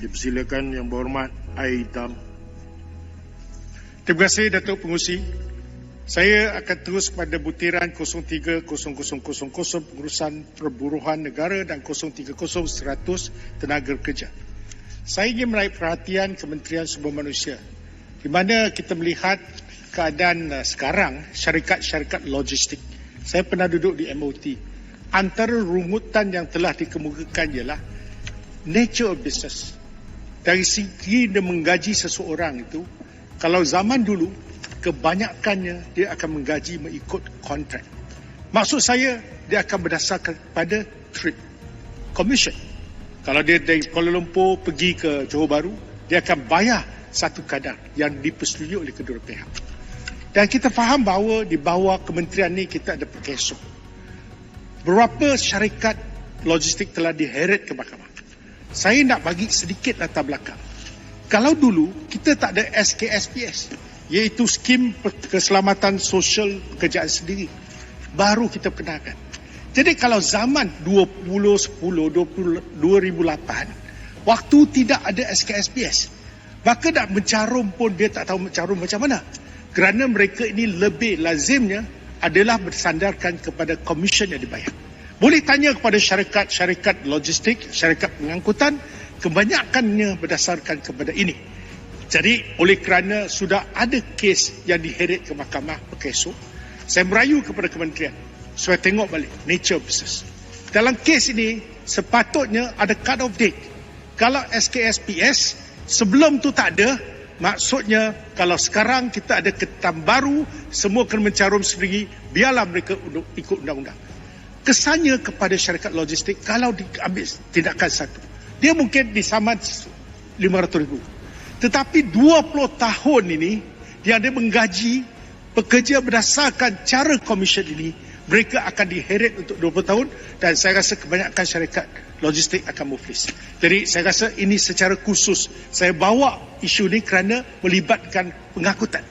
Dipersilakan Yang Berhormat Air Hitam. Terima kasih Datuk Pengurusi. Saya akan terus pada butiran 030000 pengurusan perburuhan negara dan 030 100 tenaga kerja. Saya ingin menarik perhatian Kementerian Sumber Manusia di mana kita melihat keadaan sekarang syarikat-syarikat logistik. Saya pernah duduk di MOT. Antara rungutan yang telah dikemukakan ialah nature of business. Dari segi dia menggaji seseorang itu, kalau zaman dulu, kebanyakannya dia akan menggaji mengikut kontrak. Maksud saya, dia akan berdasarkan pada trip, commission. Kalau dia dari Kuala Lumpur pergi ke Johor Bahru, dia akan bayar satu kadar yang dipersetujui oleh kedua pihak. Dan kita faham bahawa di bawah kementerian ni kita ada perkeso. Berapa syarikat logistik telah diheret ke mahkamah? Saya nak bagi sedikit latar belakang. Kalau dulu kita tak ada SKSPS, iaitu skim keselamatan sosial pekerjaan sendiri, baru kita kenalkan. Jadi kalau zaman 2008, waktu tidak ada SKSPS, maka nak mencarum pun dia tak tahu mencarum macam mana. Kerana mereka ini lebih lazimnya adalah bersandarkan kepada komisen yang dibayar. Boleh tanya kepada syarikat logistik, syarikat pengangkutan, kebanyakannya berdasarkan kepada ini. Jadi oleh kerana sudah ada kes yang diheret ke mahkamah perkeso, saya merayu kepada kementerian supaya tengok balik nature of business. Dalam kes ini sepatutnya ada cut off date. Kalau SKSPS sebelum tu tak ada, maksudnya kalau sekarang kita ada ketam baru, semua kena mencarum sendiri, biarlah mereka ikut undang-undang. Kesannya kepada syarikat logistik, kalau diambil tindakan satu, dia mungkin disaman 500,000. Tetapi 20 tahun ini, yang dia menggaji pekerja berdasarkan cara komisen ini, mereka akan diheret untuk 20 tahun dan saya rasa kebanyakan syarikat logistik akan muflis. Jadi saya rasa ini secara khusus saya bawa isu ini kerana melibatkan pengangkutan.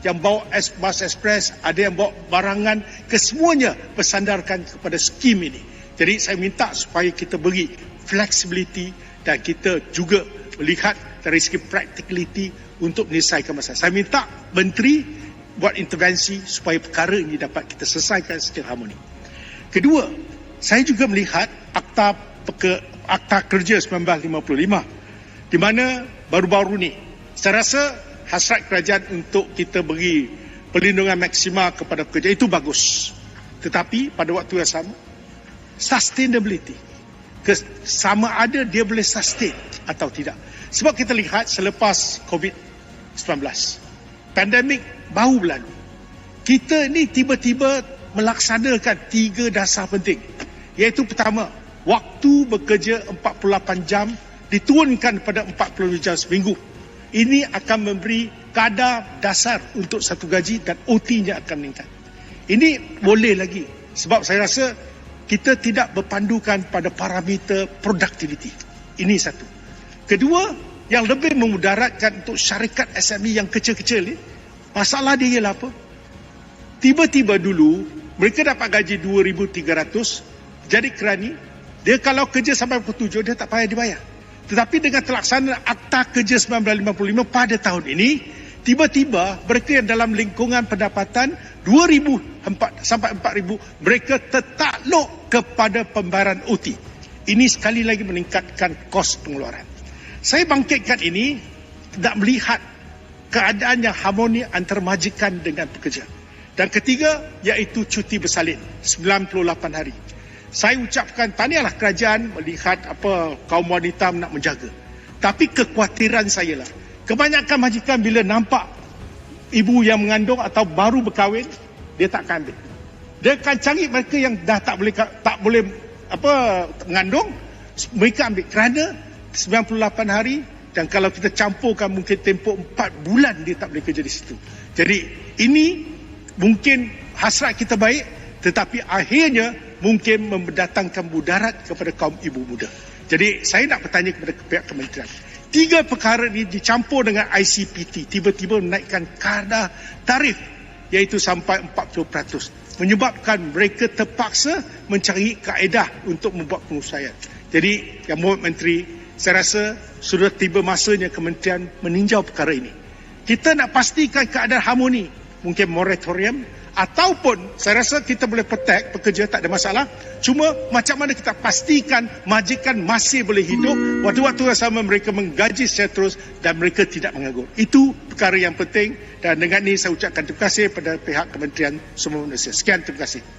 Yang bawa bus express, ada yang bawa barangan, kesemuanya bersandarkan kepada skim ini. Jadi saya minta supaya kita beri flexibility dan kita juga melihat dari segi practicality untuk menyelesaikan masalah. Saya minta menteri buat intervensi supaya perkara ini dapat kita selesaikan secara harmoni. Kedua, saya juga melihat Akta Kerja 1955 di mana baru-baru ni saya rasa hasrat kerajaan untuk kita beri perlindungan maksimal kepada pekerja itu bagus. Tetapi pada waktu yang sama, sustainability, sama ada dia boleh sustain atau tidak. Sebab kita lihat selepas COVID-19, pandemik baru berlalu, kita ni tiba-tiba melaksanakan 3 dasar penting. Iaitu pertama, waktu bekerja 48 jam diturunkan pada 40 jam seminggu. Ini akan memberi kadar dasar untuk satu gaji dan OT-nya akan meningkat. Ini boleh lagi sebab saya rasa kita tidak berpandukan pada parameter productivity. Ini satu. Kedua, yang lebih memudaratkan untuk syarikat SME yang kecil-kecil ni, masalah dia ialah apa? Tiba-tiba dulu mereka dapat gaji 2,300, jadi kerani, dia kalau kerja sampai pukul 7 dia tak payah dibayar. Tetapi dengan terlaksana Akta Kerja 1955 pada tahun ini, tiba-tiba mereka yang dalam lingkungan pendapatan 2,000 sampai 4,000, mereka tertakluk kepada pembayaran OT. Ini sekali lagi meningkatkan kos pengeluaran. Saya bangkitkan ini nak melihat keadaan yang harmoni antara majikan dengan pekerja. Dan ketiga, iaitu cuti bersalin 98 hari. Saya ucapkan tahniahlah kerajaan melihat apa kaum wanita nak menjaga. Tapi kekhawatiran saya lah, kebanyakan majikan bila nampak ibu yang mengandung atau baru berkahwin, dia tak akan ambil. Dia akan cari mereka yang dah tak boleh mengandung, mereka ambil kerana 98 hari dan kalau kita campurkan mungkin tempoh 4 bulan dia tak boleh kerja di situ. Jadi ini mungkin hasrat kita baik, tetapi akhirnya mungkin mendatangkan mudarat kepada kaum ibu muda. Jadi saya nak bertanya kepada pihak kementerian. 3 perkara ini dicampur dengan ICPT, tiba-tiba menaikkan kadar tarif iaitu sampai 40%. Menyebabkan mereka terpaksa mencari kaedah untuk membuat pengusahaan. Jadi Yang Mohd Menteri, saya rasa sudah tiba masanya kementerian meninjau perkara ini. Kita nak pastikan keadaan harmoni, mungkin moratorium, ataupun saya rasa kita boleh protect pekerja, tak ada masalah. Cuma macam mana kita pastikan majikan masih boleh hidup, waktu-waktu yang sama mereka menggaji secara terus dan mereka tidak menganggur. Itu perkara yang penting, dan dengan ini saya ucapkan terima kasih pada pihak Kementerian Sumber Manusia. Sekian, terima kasih.